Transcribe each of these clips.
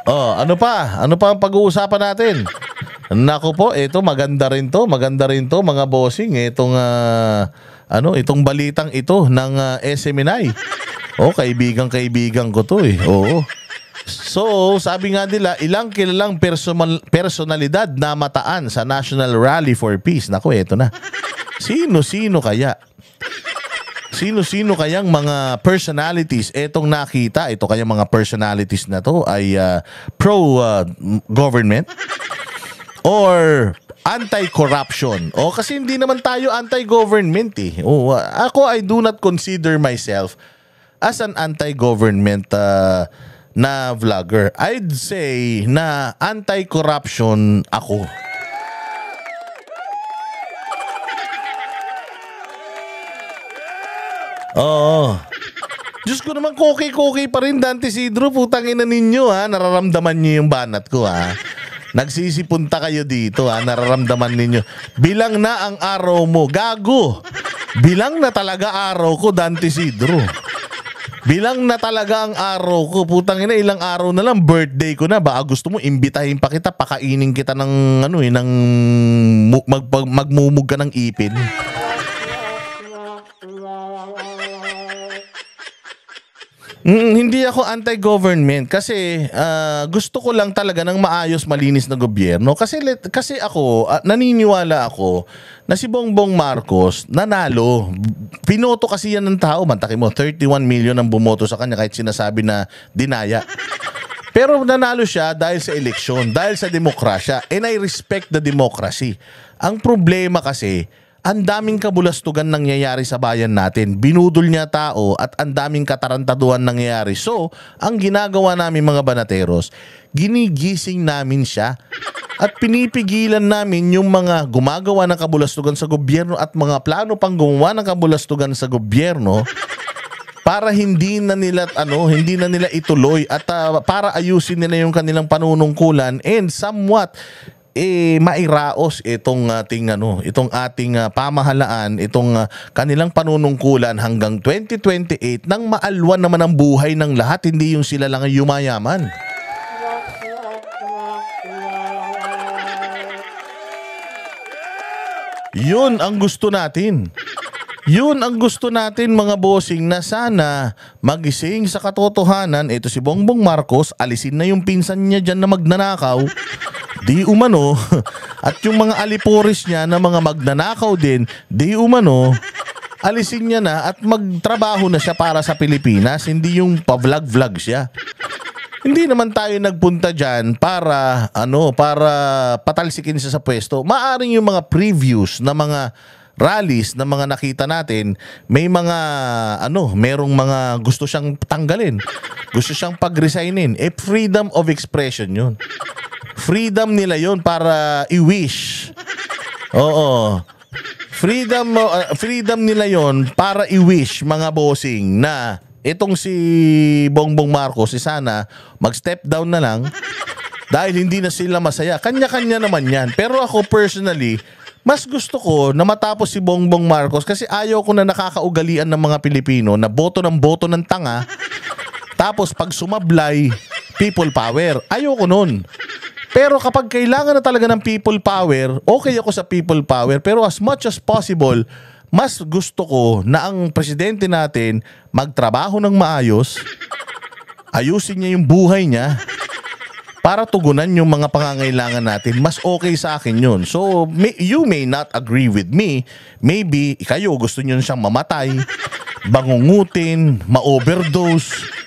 Oh, ano pa? Ano pa ang pag-uusapan natin? Nako po, ito maganda rin to, mga bossing, itong itong balitang ito ng SMNI. Oh, kaibigan ko to eh. Oo. So, sabi nga nila, ilang kilalang personalidad na mataan sa National Rally for Peace. Nako, ito na. Sino-sino kaya? Sino-sino kayang mga personalities etong nakita? Ito kayang mga personalities na to ay pro-government or anti-corruption. O kasi hindi naman tayo anti-government eh. Ako, I do not consider myself as an anti-government na vlogger. I'd say na anti-corruption ako. Oo. Diyos ko naman, koki-koki pa rin, Dante Isidro. Putang ina ninyo ha. Nararamdaman niyo yung banat ko ha. Nagsisipunta kayo dito ha. Nararamdaman ninyo. Bilang na ang araw mo. Gago. Bilang na talaga araw ko, Dante Isidro. Bilang na talaga ang araw ko. Putang ina, ilang araw na lang birthday ko na. Baka gusto mo imbitahin pa kita, pakainin kita ng ng magmumug ka ng ipin. Hindi ako anti-government kasi gusto ko lang talaga ng maayos, malinis na gobyerno. Kasi ako, naniniwala ako na si Bongbong Marcos nanalo. Pinoto kasi yan ng tao. Mantakin mo, 31 million ang bumoto sa kanya kahit sinasabi na dinaya. Pero nanalo siya dahil sa eleksyon, dahil sa demokrasya. And I respect the democracy. Ang problema kasi, ang daming kabulastugan nangyayari sa bayan natin. Binudol niya tao at ang daming katarantaduhan nangyayari. So, ang ginagawa namin mga banateros, ginigising namin siya at pinipigilan namin yung mga gumagawa ng kabulastugan sa gobyerno at mga plano pang gumawa ng kabulastugan sa gobyerno para hindi na nila ituloy at para ayusin nila yung kanilang panunungkulan and somewhat mairaos itong ating pamahalaan, itong kanilang panunungkulan hanggang 2028 nang maalwan naman ang buhay ng lahat, hindi yung sila lang ang yumayaman. Yun ang gusto natin. Yun ang gusto natin mga bossing, na sana magising sa katotohanan. Ito si Bongbong Marcos, alisin na yung pinsan niya dyan na magnanakaw. Di umano, at yung mga aliporis niya na mga magnanakaw din, di umano, alisin niya na at magtrabaho na siya para sa Pilipinas, hindi yung pa-vlog-vlog siya. Hindi naman tayo nagpunta dyan para patalsikin siya sa pwesto. Maaring yung mga previews na mga rallies na mga nakita natin, may mga merong mga gusto siyang tanggalin, gusto siyang pag-resignin. Freedom of expression yun. Freedom nila yon para i-wish. Oo. Freedom nila yon para i-wish mga bossing na itong si Bongbong Marcos sana mag-step down na lang dahil hindi na sila masaya. Kanya-kanya naman yan. Pero ako personally, mas gusto ko na matapos si Bongbong Marcos kasi ayaw ko na nakakaugalian ng mga Pilipino na boto ng tanga. Tapos pag sumablay, people power. Ayaw ko nun. Pero kapag kailangan na talaga ng people power, okay ako sa people power. Pero as much as possible, mas gusto ko na ang presidente natin magtrabaho ng maayos, ayusin niya yung buhay niya, para tugunan yung mga pangangailangan natin. Mas okay sa akin yun. So, you may not agree with me. Maybe, kayo gusto nyo siyang mamatay, bangungutin, ma-overdose,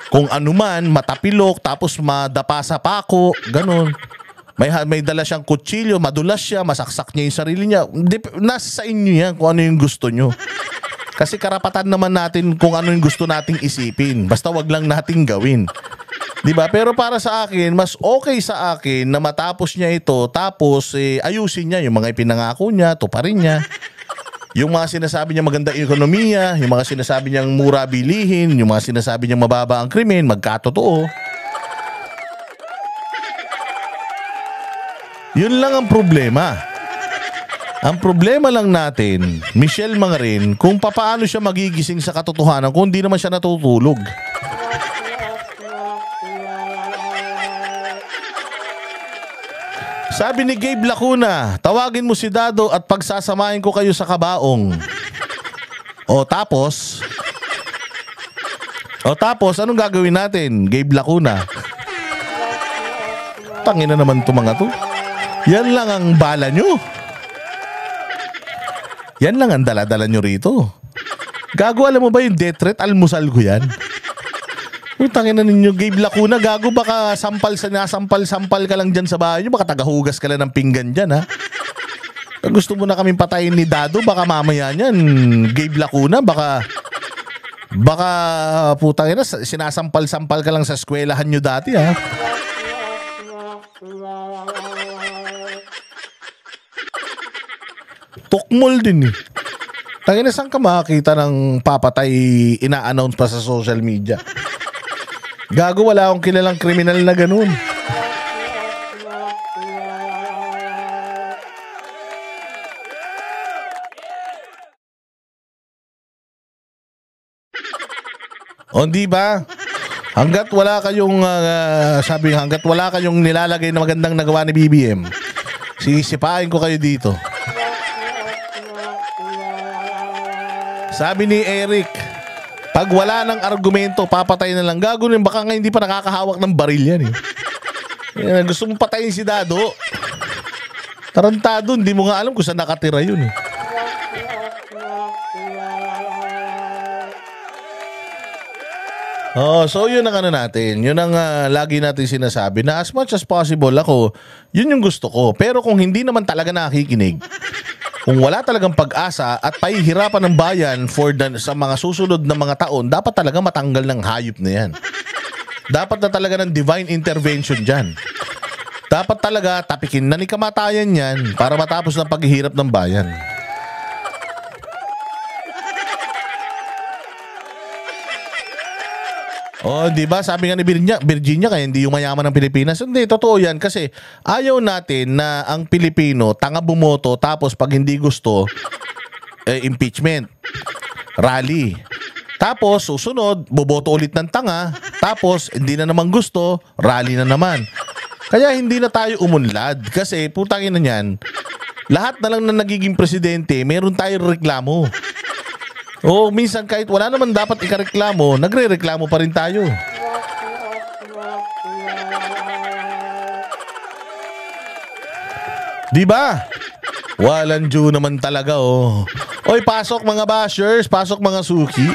kung anuman, matapilok, tapos madapa sa pako, ganun. May dala siyang kutsilyo, madulas siya, masaksak niya yung sarili niya. Nasa sa inyo yan kung ano yung gusto nyo. Kasi karapatan naman natin kung ano yung gusto nating isipin. Basta wag lang nating gawin. Diba? Pero para sa akin, mas okay sa akin na matapos niya ito, tapos ayusin niya yung mga ipinangako niya, tuparin niya. Yung mga sinasabi niya maganda ekonomiya, yung mga sinasabi niyang mura bilihin, yung mga sinasabi niyang mababa ang krimen, magkatotoo. Yun lang ang problema. Ang problema lang natin, Michelle Mangarin, kung papaano siya magigising sa katotohanan kung hindi naman siya natutulog. Sabi ni Gabe Lacuna, tawagin mo si Dado at pagsasamahin ko kayo sa kabaong. O tapos, anong gagawin natin? Gabe Lacuna. Tangina naman to mga to. Yan lang ang bala nyo. Yan lang ang dala-dala nyo rito. Gago, alam mo ba yung death threat? Almusal ko yan. Tangina ninyo, Gabe Lacuna. Gago, baka sampal ka lang dyan sa bahay nyo. Baka tagahugas ka lang ng pinggan dyan, ha? Kung gusto mo na kaming patayin ni Dado, baka mamaya niyan, Gabe Lacuna, baka putang ina, sinasampal-sampal ka lang sa eskwelahan nyo dati, ha? Tukmol din, eh. Tangina, saan ka makakita ng papatay ina-announce pa sa social media? Gago, wala akong kilalang kriminal na ganun. O di ba? Hanggat wala kayong hanggat wala kayong nilalagay na magandang nagawa ni BBM, sisipain ko kayo dito. Sabi ni Eric, pag wala ng argumento, papatay na lang. Gago rin, baka nga hindi pa nakakahawak ng baril yan, eh. Gusto mong patayin si Dado. Tarantado, hindi mo nga alam kung saan nakatira yun, eh. So yun ang ano natin. Yun ang lagi natin sinasabi na as much as possible ako, yun yung gusto ko. Pero kung hindi naman talaga nakikinig, kung wala talagang pag-asa at pahihirapan ng bayan sa mga susunod na mga taon, dapat talaga matanggal ng hayop na yan. Dapat na talaga ng divine intervention dyan. Dapat talaga tapikin na ni kamatayan yan para matapos ng paghihirap ng bayan. Di ba? Sabi nga ni Virginia, kaya hindi yung mayaman ng Pilipinas. Hindi, totoo yan kasi ayaw natin na ang Pilipino tanga bumoto tapos pag hindi gusto, impeachment, rally. Tapos susunod, boboto ulit ng tanga, tapos hindi na naman gusto, rally na naman. Kaya hindi na tayo umunlad kasi putangin na yan, lahat na lang na nagiging presidente, meron tayong reklamo. Minsan kahit wala naman dapat ikareklamo, nagre-reklamo pa rin tayo. Di ba? Walang due naman talaga, oh. Oy, pasok mga bashers, pasok mga suki.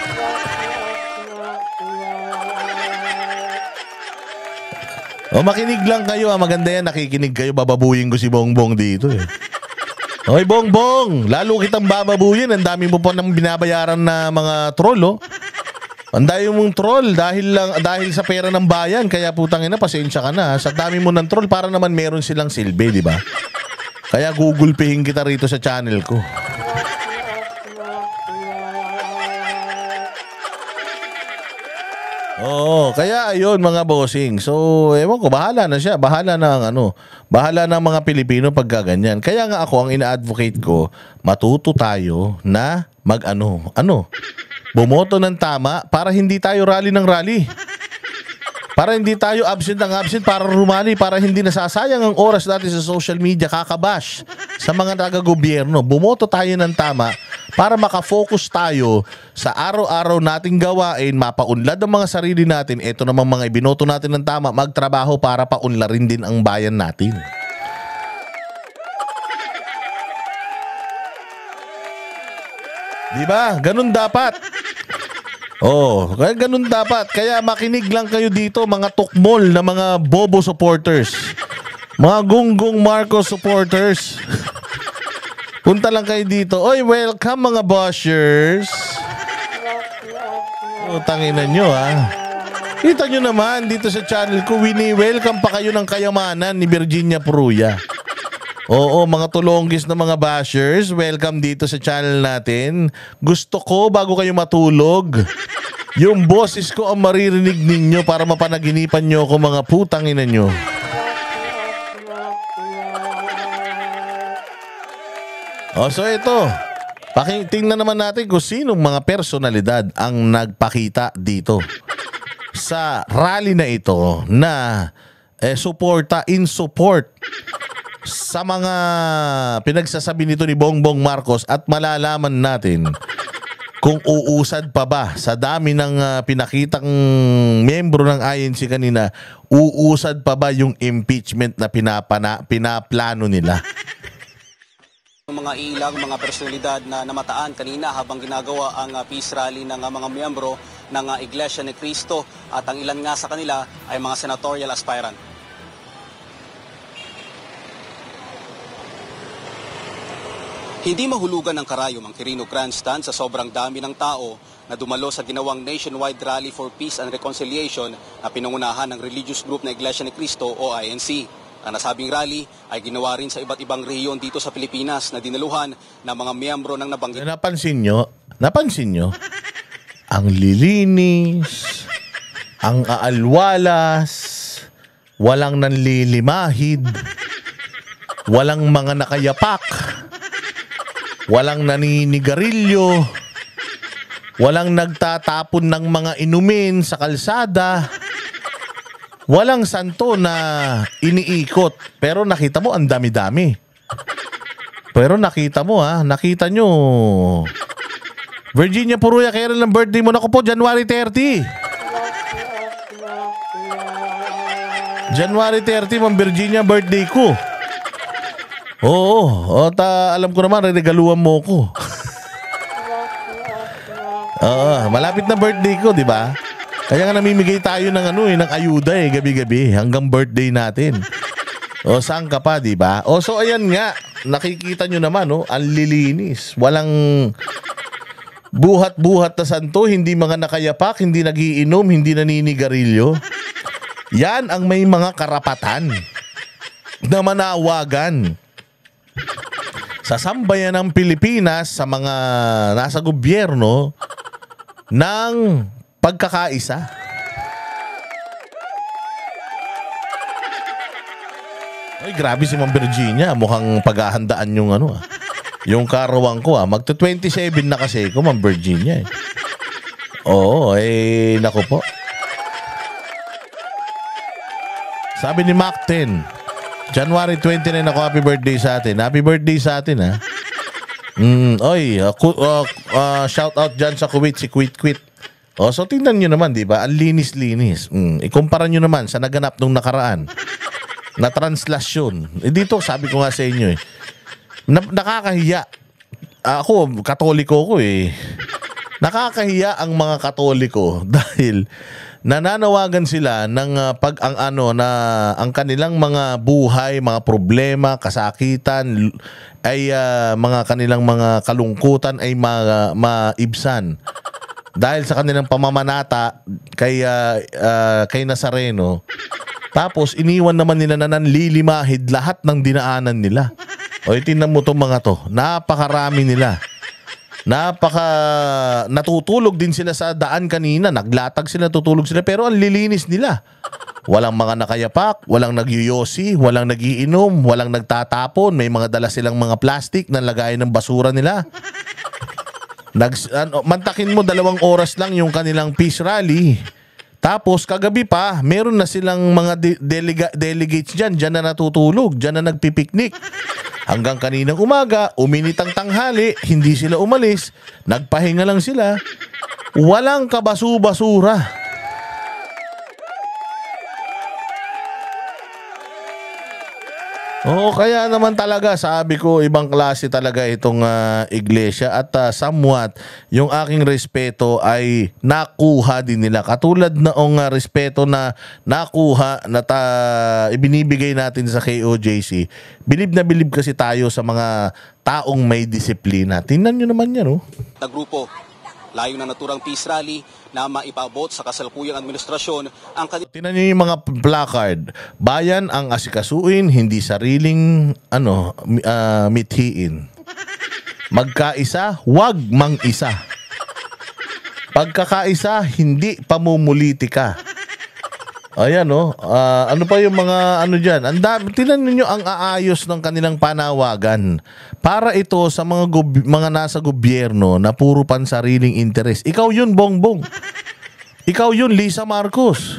Makinig lang kayo, maganda yan, nakikinig kayo, bababuyin ko si Bongbong dito, eh. Hoy Bongbong, lalo kitang bababuyin. Ang dami mo pa nang binabayaran na mga troll, oh. Ang dami mong troll dahil sa pera ng bayan. Kaya putang ina, pasensya ka na. Sa dami mo ng troll para naman meron silang silbi, di ba? Kaya gugulpihin kita rito sa channel ko. Kaya ayun mga bossing. So, ewan ko, bahala na siya. Bahala na ang mga Pilipino pagkaganyan. Kaya nga ako, ang ina-advocate ko, matuto tayo na bumoto ng tama para hindi tayo rally ng rally. Para hindi tayo absent ng absent para rumali, para hindi nasasayang ang oras natin sa social media, kakabash sa mga taga-gobyerno. Bumoto tayo ng tama para makafocus tayo sa araw-araw nating gawain, mapaunlad ang mga sarili natin. Ito namang mga ibinoto natin ng tama, magtrabaho para paunlarin din ang bayan natin. Diba? Ganun dapat. Kaya ganun dapat. Kaya makinig lang kayo dito, mga tukmol na mga bobo supporters. Mga gunggong Marcos supporters. Punta lang kayo dito. Oy, welcome mga bashers. Tanginan nyo, ha. Kita nyo naman dito sa channel ko, welcome pa kayo ng kayamanan ni Virginia Pruya. Mga tulonggis na mga bashers, welcome dito sa channel natin. Gusto ko, bago kayo matulog, yung boses ko ang maririnig ninyo para mapanaginipan nyo ako, mga putangina nyo. So ito, tingnan naman natin kung sinong mga personalidad ang nagpakita dito sa rally na ito na in support sa mga pinagsasabi nito ni Bongbong Marcos at malalaman natin kung uusad pa ba sa dami ng pinakitang miyembro ng INC kanina, uusad pa ba yung impeachment na pinaplano nila? Mga ilang mga personalidad na namataan kanina habang ginagawa ang peace rally ng mga miyembro ng Iglesia ni Cristo at ang ilan nga sa kanila ay mga senatorial aspirant. Hindi mahulugan ng karayom ang Quirino Grandstand sa sobrang dami ng tao na dumalo sa ginawang nationwide rally for peace and reconciliation na pinangunahan ng religious group na Iglesia ni Cristo o INC. Ang nasabing rally ay ginawa rin sa iba't ibang rehiyon dito sa Pilipinas na dinaluhan ng mga miyembro ng nabanggit. Napansin nyo, ang lilinis, ang aalwalas, walang nanlilimahid, walang mga nakayapak, walang naninigarilyo, walang nagtatapon ng mga inumin sa kalsada, walang santo na iniikot. Pero nakita mo, ang dami-dami. Pero nakita mo nakita nyo. Virginia Puruya, kailan ang birthday mo? Naku po, January 30. January 30, Ma'am Virginia, birthday ko. Oo, alam ko naman, regaluhan mo ko. Malapit na birthday ko, di ba? Kaya nga namimigay tayo ng ng ayuda gabi-gabi hanggang birthday natin. Saan ka pa, di ba? So ayan nga, nakikita nyo naman, ang lilinis. Walang buhat-buhat na santo, hindi mga nakayapak, hindi nagiinom, hindi naninigarilyo. Yan ang may mga karapatan na manawagan sa sambayan ng Pilipinas, sa mga nasa gobyerno, ng pagkakaisa. Ay, grabe si Ma'am Virginia. Mukhang paghahandaan yung yung karawang ko. Magto-27 na kasi ko, Ma'am Virginia. Oo, naku po. Sabi ni Mac 10, January 29 ako, happy birthday sa atin. Happy birthday sa atin, ha? Shout out dyan sa Kuwait, si Quit. So tingnan nyo naman, di ba? Ang linis-linis. Ikumpara nyo naman sa naganap nung nakaraan na translasyon. Dito, sabi ko nga sa inyo, nakakahiya. Ako, Katoliko ko Nakakahiya ang mga Katoliko dahil nananawagan sila ng ang kanilang mga buhay, mga problema, kasakitan ay mga kanilang mga kalungkutan ay maibsan dahil sa kanilang pamamanata kay Nazareno. Tapos iniwan naman nila na nanlilimahid lahat ng dinaanan nila. Tingnan mo tong mga to, napakarami nila. Natutulog din sila sa daan kanina. Naglatag sila, tutulog sila. Pero ang lilinis nila. Walang mga nakayapak, walang nagyuyosi, walang nagiinom, walang nagtatapon. May mga dala silang mga plastic na lagayan ng basura nila. Mantakin mo 2 oras lang yung kanilang peace rally. Tapos kagabi pa, meron na silang mga delegates dyan na natutulog, dyan na nagpipiknik. Hanggang kaninang umaga, uminit ang tanghali, hindi sila umalis, nagpahinga lang sila. Walang kabasu-basura. Kaya naman talaga, sabi ko, ibang klase talaga itong iglesia at somewhat, yung aking respeto ay nakuha din nila. Katulad noong respeto na nakuha na ibinibigay natin sa KOJC. Bilib na bilib kasi tayo sa mga taong may disiplina. Tingnan nyo naman yan, Na grupo, layo na naturang peace rally na maipaabot sa kasalukuyang administrasyon ang Tingnan niyo yung mga placard. Bayan ang asikasuin, hindi sariling mithiin. Magkaisa, wag mang-isa. Pagkakaisa, hindi pamumulitika. Ayan ano pa yung mga dyan. Tingnan niyo ang aayos ng kanilang panawagan. Para ito sa mga nasa gobyerno na puro pansariling interes. Ikaw yun, Bongbong. Ikaw yun, Lisa Marcos.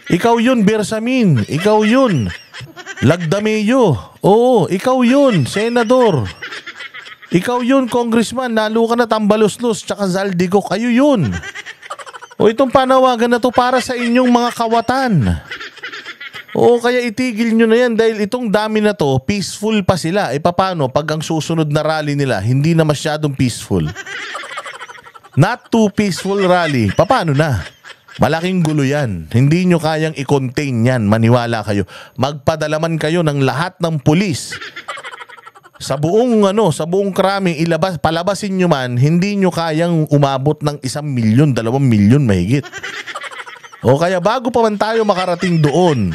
Ikaw yun, Bersamin. Ikaw yun, Lagdameo. Oo, ikaw yun, senador. Ikaw yun, congressman. Lalo ka na Tambaloslos tsaka Zaldigo. Kayo yun. O itong panawagan na to para sa inyong mga kawatan. Oo, kaya itigil nyo na yan dahil itong dami na to, peaceful pa sila. E paano pag ang susunod na rally nila, hindi na masyadong peaceful? Not too peaceful rally. Paano na? Malaking gulo yan. Hindi nyo kayang i-contain yan. Maniwala kayo. Magpadalaman kayo ng lahat ng pulis. Sa buong krami, palabasin nyo man, hindi nyo kayang umabot ng 1 milyon, 2 milyon mahigit. O kaya bago pa man tayo makarating doon,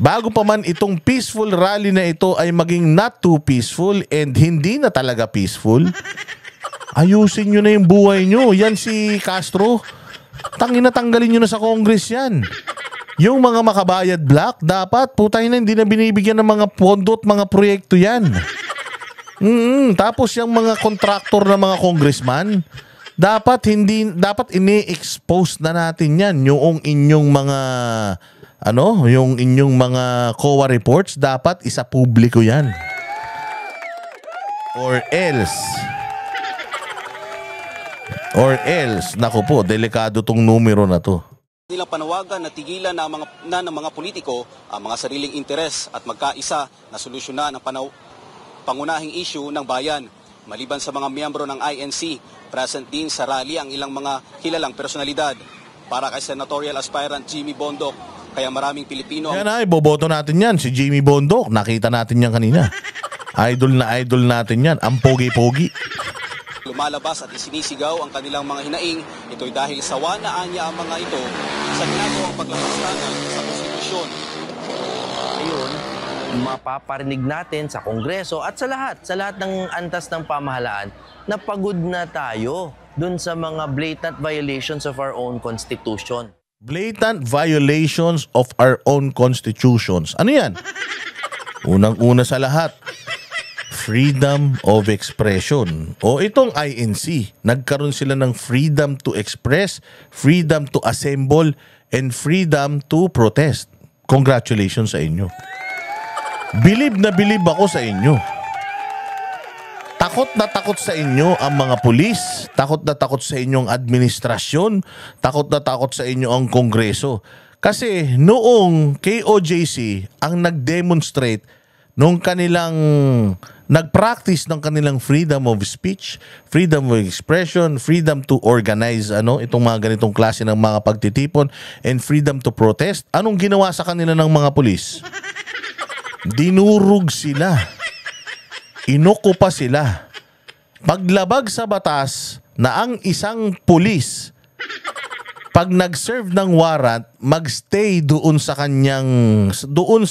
bago pa man itong peaceful rally na ito ay maging not too peaceful and hindi na talaga peaceful, ayusin nyo na yung buhay nyo. Yan si Castro. Tanggalin nyo na sa Congress yan. Yung mga makabayad black, dapat putay na hindi na binibigyan ng mga pondo at mga proyekto yan. Tapos yung mga kontraktor na mga congressman, dapat ini-expose na natin yan. Yung inyong mga yung inyong mga COA reports, dapat isa publiko yan. Or else, naku po, delikado tong numero na to. Nilang panawagan na tigilan ng mga politiko ang mga sariling interes at magkaisa na solusyonan ang pangunahing issue ng bayan. Maliban sa mga miyembro ng INC, present din sa rally ang ilang mga kilalang personalidad. Para kay senatorial aspirant Jimmy Bondoc, kaya maraming Pilipino... Yan ay, boboto natin yan, si Jimmy Bondoc. Nakita natin yan kanina. Idol na idol natin yan, ang pogi-pogi. Lumalabas at isinisigaw ang kanilang mga hinaing. Ito'y dahil sawa na anya ang mga ito sa ginagawang paglapastangan sa konstitusyon. Ayun, mapaparinig natin sa Kongreso at sa lahat ng antas ng pamahalaan na pagod na tayo dun sa mga blatant violations of our own constitution. Blatant violations of our own constitutions. Ano yan? Unang-una sa lahat, freedom of expression. O itong INC, nagkaroon sila ng freedom to express, freedom to assemble, and freedom to protest. Congratulations sa inyo. Bilib na bilib ako sa inyo. Takot na takot sa inyo ang mga pulis, takot na takot sa inyong administrasyon, takot na takot sa inyo ang Kongreso. Kasi noong KOJC ang nag-demonstrate nung kanilang nag-practice ng kanilang freedom of speech, freedom of expression, freedom to organize itong mga ganitong klase ng mga pagtitipon, and freedom to protest, anong ginawa sa kanila ng mga pulis? Dinurog sila. Inukupa sila. Paglabag sa batas na ang isang pulis, pag nag-serve ng warrant, magstay doon sa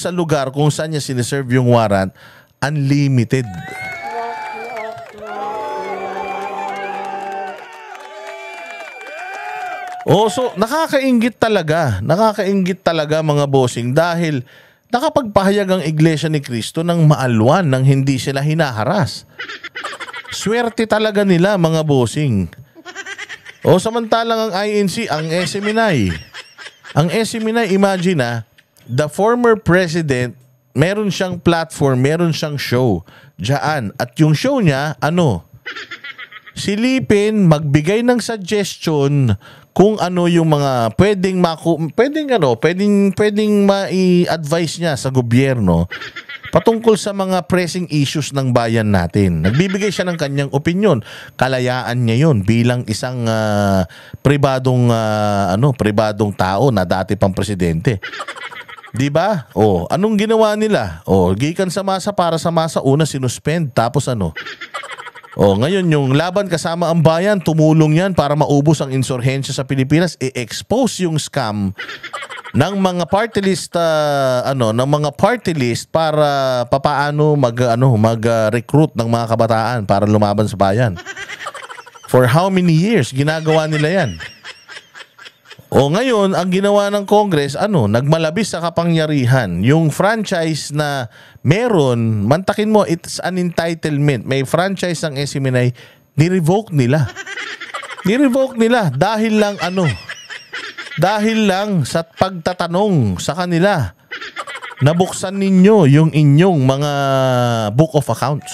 lugar kung saan niya siniserve yung warrant, unlimited. So nakakainggit talaga mga bossing dahil nakapagpahayag ang Iglesia ni Cristo ng maalwan nang hindi sila hinaharas. Swerte talaga nila mga bossing. Samantalang ang INC, ang SMNI. Ang SMNI, imagine the former president, meron siyang platform, meron siyang show diyan. At yung show niya, silipin, magbigay ng suggestion kung ano yung mga pwedeng mai-advise niya sa gobyerno patungkol sa mga pressing issues ng bayan natin. Nagbibigay siya ng kanyang opinyon. Kalayaan niya yun bilang isang pribadong tao na dati pang presidente. 'Di ba? Anong ginawa nila? Gikan sa masa para sa masa, una sinuspend, tapos ngayon yung laban kasama ang bayan, tumulong yan para maubos ang insurhensya sa Pilipinas, i-expose yung scam ng mga party list para papaano mag-recruit ng mga kabataan para lumaban sa bayan. For how many years ginagawa nila yan? Ngayon, ang ginawa ng Congress, nagmalabis sa kapangyarihan. Yung franchise na meron, mantakin mo, it's an entitlement. May franchise ang SMNI, ni-revoke nila. Ni-revoke nila dahil lang sa pagtatanong sa kanila. nabuksan ninyo yung inyong mga book of accounts.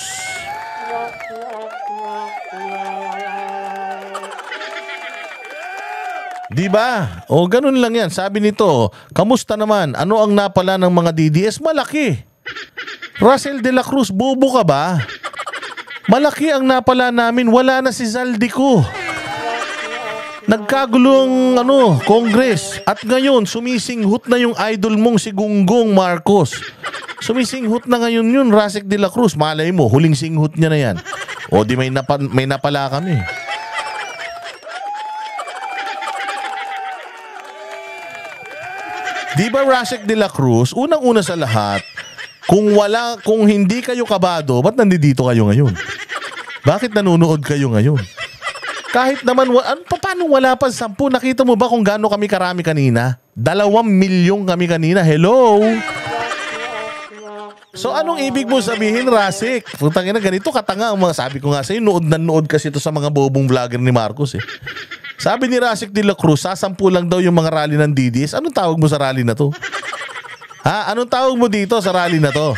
Di ba? O ganun lang yan. Sabi nito, kamusta naman? Ano ang napala ng mga DDS? Malaki. Russell de la Cruz, bobo ka ba? Malaki ang napala namin. Wala na si Zaldico. Nagkagulong Congress. At ngayon, sumisinghot na yung idol mong si Gongbong Marcos. Sumisinghot na ngayon yun, Rasek de la Cruz. Malay mo, huling singhot niya na yan. O di may napala kami. Di ba Rasek de la Cruz, unang-una sa lahat, kung hindi kayo kabado, ba't nandito kayo ngayon? Bakit nanonood kayo ngayon? Kahit naman, paano wala pa 10? Nakita mo ba kung gaano kami karami kanina? 2 milyong kami kanina. Hello? So anong ibig mo sabihin, Rasik? Putang ina, ganito katanga ang mga sabi ko nga sa'yo, nood na nood kasi ito sa mga bobong vlogger ni Marcos eh. Sabi ni Rasik de la Cruz, 10 lang daw yung mga rally ng DDS. Anong tawag mo sa rally na to? Ha? Anong tawag mo dito sa rally na to?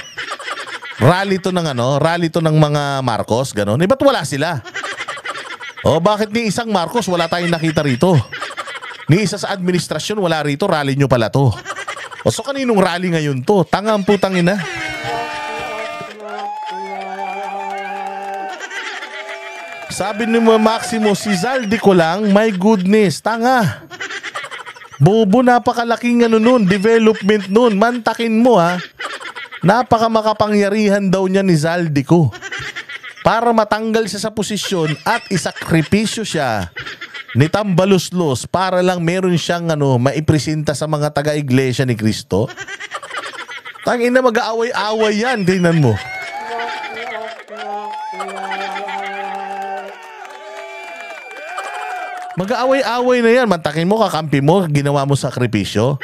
Rally to ng Rally to ng mga Marcos, gano'n. Eh, ba't wala sila? O bakit ni isang Marcos wala tayong nakita rito? Ni isa sa administrasyon wala rito, rally nyo pala to. O so kaninong rally ngayon to? Tangang putang ina. Sabi ni Maximo, si Zaldico lang, my goodness, tanga. Bobo, napakalaking nun, development nun. Mantakin mo ha. Napaka makapangyarihan daw niya ni Zaldico. Para matanggal siya sa posisyon at isakripisyo siya ni Tambaluslos para lang meron siyang maipresenta sa mga taga-iglesia ni Cristo. Tangin na mag-aaway-away yan, tingnan mo. Mag-aaway-away na yan. Mantakin mo, kakampi mo, ginawa mo sakripisyo.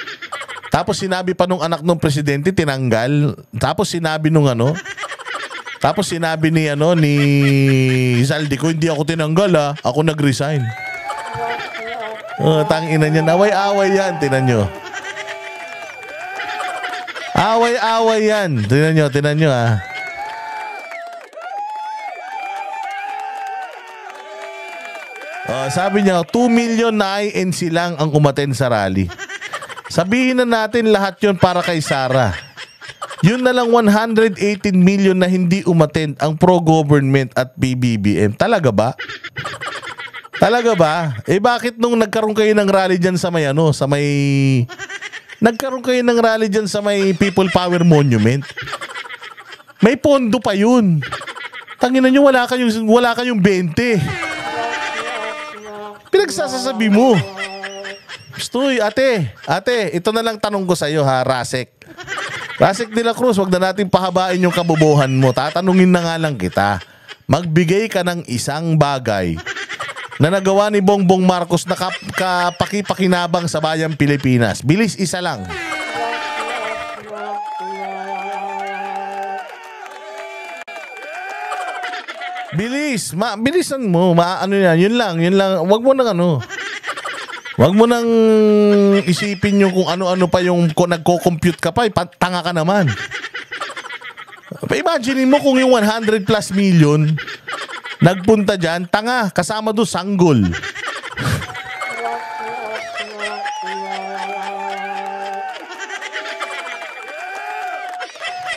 Tapos sinabi pa nung anak ng presidente, tinanggal. Tapos sinabi nung Tapos sinabi ni Zaldico, hindi ako tinanggal ha. Ako nag-resign. Tangina niyan. Away-away yan. Tinan nyo. Away-away yan. Tinan nyo ha. Sabi niya, 2 million na INC lang ang umaten sa rally. Sabihin na natin lahat yon para kay Sara. Yun na lang 118 million na hindi umattend ang pro-government at PBBM. Talaga ba? Talaga ba? Eh bakit nung nagkaroon kayo ng rally dyan sa may nagkaroon kayo ng rally dyan sa may People Power Monument? May pondo pa yun. Tanginan nyo, wala kayong 20. Pinagsasasabi mo. Stoy, ate, ito na lang tanong ko sa'yo ha, Rasek. Rasek de la Cruz, wag na natin pahabain yung kabobohan mo. Tatanungin na nga lang kita. Magbigay ka ng isang bagay na nagawa ni Bongbong Marcos na kapakipakinabang sa bayang Pilipinas. Bilis, isa lang. Bilis, bilisan mo. Yun lang. Wag mo nang Wag mo nang isipin yung kung ano-ano pa yung nagko-compute ka pa. Tanga ka naman. Imagine mo kung yung 100 plus million nagpunta dyan, tanga, kasama doon sanggol.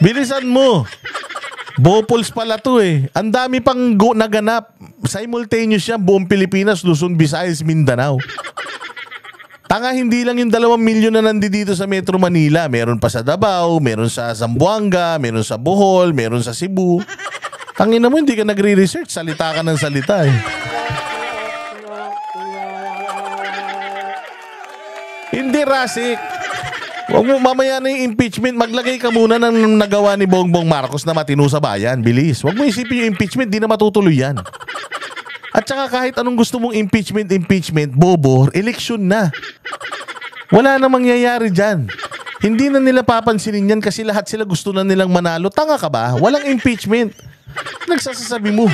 Bilisan mo. Bopols pala to eh. Ang dami pang naganap. Simultaneous yan, buong Pilipinas, Luzon, Visayas, Mindanao. Tanga, hindi lang yung 2 milyon na nandito sa Metro Manila. Meron pa sa Davao, meron sa Zamboanga, meron sa Bohol, meron sa Cebu. Tangina mo, hindi ka nagre-research. Salita ka ng salita eh. Hindi, Rasik. Huwag mo, mamaya na yung impeachment. Maglagay ka muna ng nagawa ni Bongbong Marcos na matino sa bayan. Bilis. Huwag mo isipin yung impeachment. Di na matutuloy yan. At saka kahit anong gusto mong impeachment, bobo, eleksyon na. Wala na mangyayari dyan. Hindi na nila papansinin yan kasi lahat sila gusto na nilang manalo. Tanga ka ba? Walang impeachment. Nagsasasabi mo.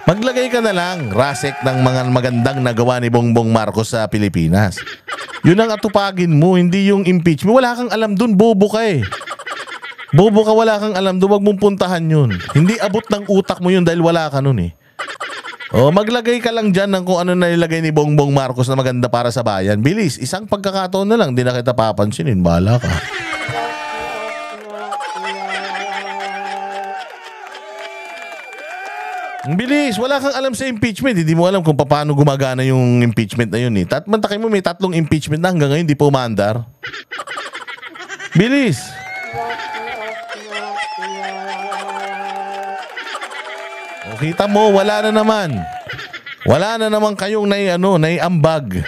Maglagay ka na lang, Rasek, ng mga magandang nagawa ni Bongbong Marcos sa Pilipinas. Yun ang atupagin mo, hindi yung impeachment. Wala kang alam dun, bobo ka eh. Bobo ka, wala kang alam dun, wag mong puntahan yun. Hindi abot ng utak mo yun dahil wala ka nun eh. O, maglagay ka lang dyan ng kung ano nilagay ni Bongbong Marcos na maganda para sa bayan. Bilis, isang pagkakataon na lang, di na kita papansinin, bahala ka. Ang bilis, wala kang alam sa impeachment. Hindi mo alam kung paano gumagana yung impeachment na yun eh. Mantakay mo may 3 impeachment na hanggang ngayon di pa umandar. Bilis. O, kita mo, wala na naman. Wala na naman kayong naiambag.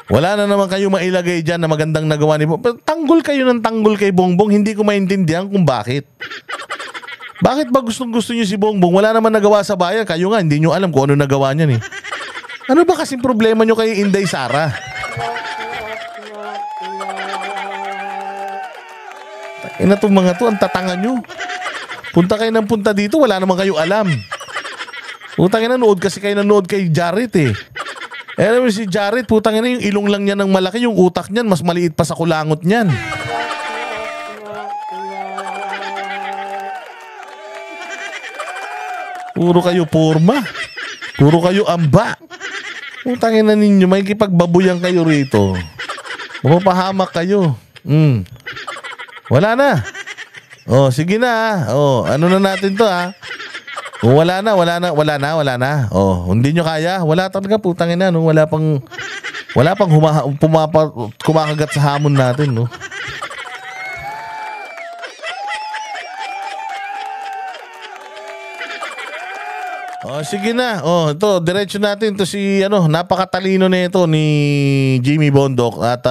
Wala na naman kayong mailagay dyan na magandang nagawa ni Bongbong. Tanggol kayo ng tanggol kay Bongbong. Hindi ko maintindihan kung bakit. Bakit ba gustong-gusto niyo si Bongbong? Wala naman nagawa sa bayan. Kayo nga, hindi niyo alam kung ano nagawa niyan eh. Ano ba kasing problema niyo kay Inday Sara? Ina itong mga to, ang tatanga niyo. Punta kayo ng punta dito, wala naman kayo alam. Putang ina, nood kasi kayo nanood kay Jared eh. Alam mo si Jared, putang ina, yung ilong lang niya ng malaki, yung utak niyan, mas maliit pa sa kulangot niyan. Puro kayo porma. Puro kayo amba. Putangin na ninyo, may kipagbabuyan kayo rito. Mapapahamak kayo. Wala na. Oh, sige na. Oh, ano na natin to ha? Kung wala na. Oh, hindi nyo kaya. Wala talaga putangin na, no? Wala pang kumakagat sa hamon natin, no? Oh, sige na. Oh, ito, diretso natin to si napakatalino nito ni Jimmy Bondoc at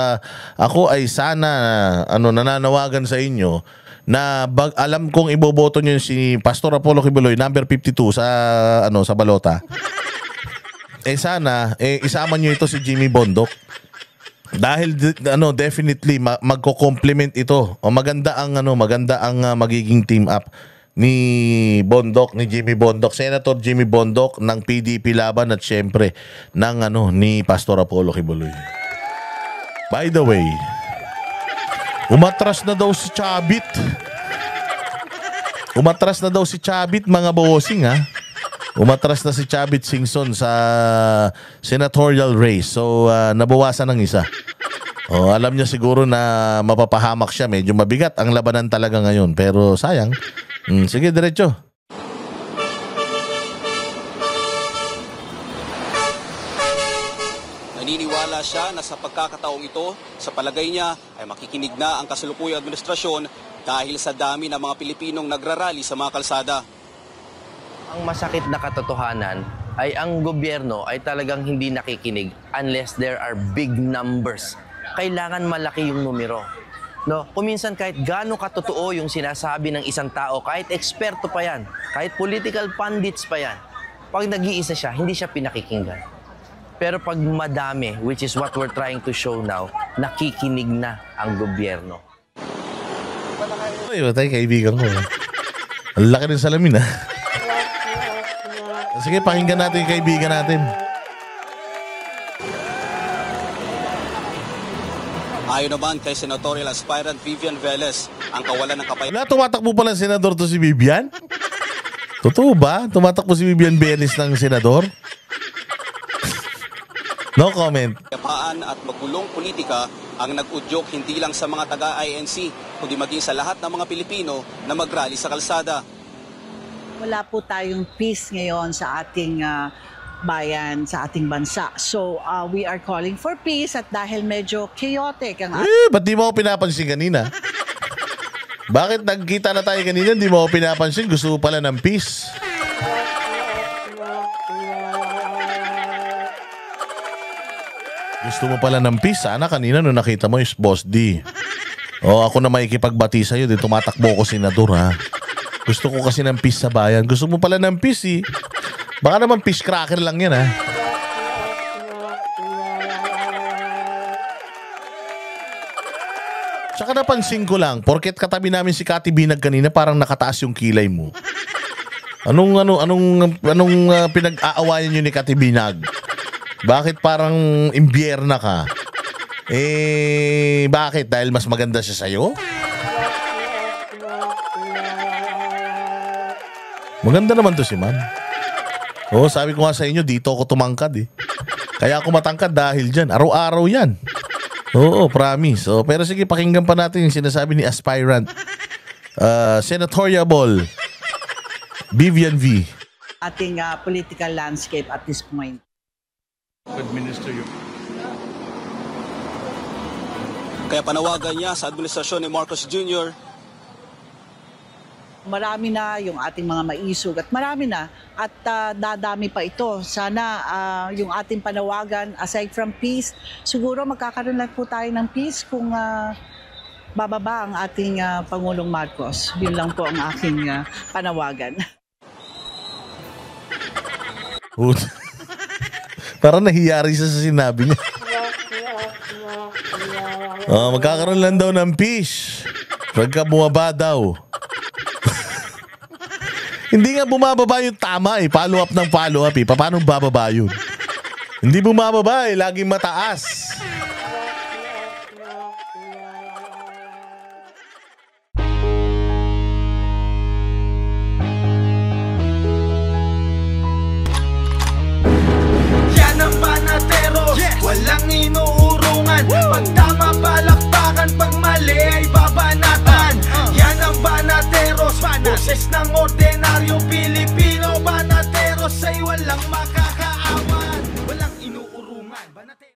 ako ay sana nananawagan sa inyo na alam kong iboboto niyo si Pastor Apollo Kibuloy number 52 sa balota. Sana isama niyo ito si Jimmy Bondoc. Dahil definitely magko-complement ito. O maganda ang magiging team up ni Jimmy Bondoc, Senator Jimmy Bondoc ng PDP laban at syempre ni Pastor Apollo Kibuloy. By the way, umatras na daw si Chavit. Mga bossing ha. Umatras na si Chavit Singson sa senatorial race. So nabawasan ng isa. Alam niya siguro na mapapahamak siya. Medyo mabigat ang labanan talaga ngayon. Pero sayang. Sige, diretso. Naniniwala siya na sa pagkakataong ito, sa palagay niya ay makikinig na ang kasalukuyang administrasyon dahil sa dami ng mga Pilipinong nagrarally sa mga kalsada. Ang masakit na katotohanan ay ang gobyerno ay talagang hindi nakikinig unless there are big numbers. Kailangan malaki yung numero. No, kuminsan kahit gaano katotoo yung sinasabi ng isang tao, kahit eksperto pa yan, kahit political pundits pa yan, pag nag-iisa siya, hindi siya pinakikinggan. Pero pag madami, which is what we're trying to show now, nakikinig na ang gobyerno. Ay, batay, kaibigan ko. Ang laki ng salamin ha. Sige, pakinggan natin yung kaibigan natin. Ayon naman kay senatorial aspirant Vivian Velez, ang kawalan ng Wala, tumatakbo pala ng senador to si Vivian? Totoo ba? Tumatakbo si Vivian Velez ng senador? No comment. kapayapaan at magulong politika ang nag-udyok hindi lang sa mga taga-INC, kundi maging sa lahat ng mga Pilipino na mag-rally sa kalsada. Wala po tayong peace ngayon sa ating bayan, sa ating bansa. So, we are calling for peace at dahil medyo chaotic ang ba't di mo ako pinapansin kanina? Bakit nagkita na tayo kanina, di mo ako pinapansin? Gusto mo pala ng peace. Gusto mo pala ng peace? Sana kanina nung nakita mo yung Boss D. O ako na makikipagbati sa'yo, di tumatakbo ko senador ha. Gusto ko kasi ng peace sa bayan. Gusto mo pala ng peace eh. Baka naman fish cracker lang yan ha. Tsaka napansin ko lang, porket katabi namin si Kati Binag kanina, parang nakataas yung kilay mo. Anong pinag-aawayan nyo ni Kati Binag? Bakit parang imbierna ka? Bakit? Dahil mas maganda siya sa'yo? Maganda naman to si ma'am. Oo, sabi ko nga sa inyo, dito ako tumangkad eh. Kaya ako matangkad dahil dyan. Araw-araw yan. Oo, promise. So, pero sige, pakinggan pa natin yung sinasabi ni aspirant. Senatorial Vivian V. Ating political landscape at this point. Administer yung Kaya panawagan niya sa administrasyon ni Marcos Jr. Marami na yung ating mga maisog at marami na at dadami pa ito. Sana yung ating panawagan, aside from peace, siguro magkakaroon lang po tayo ng peace kung bababa ang ating Pangulong Marcos. Yun lang po ang aking panawagan. Parang nahiyari siya sa sinabi niya. Magkakaroon lang daw ng peace. Pagka bumaba daw. Hindi nga bumababa yung tama eh. Follow up ng follow up eh. Paano bababa yun? Hindi bumababa eh. Laging mataas. Yan ang Banateros, walang inuurungan. Pag tama palakpakan, pag mali ay babanatan. Yan ang Banateros, boses ng ordinaryo Pilipino. Banateros ay walang makakaawan, walang inuurungan.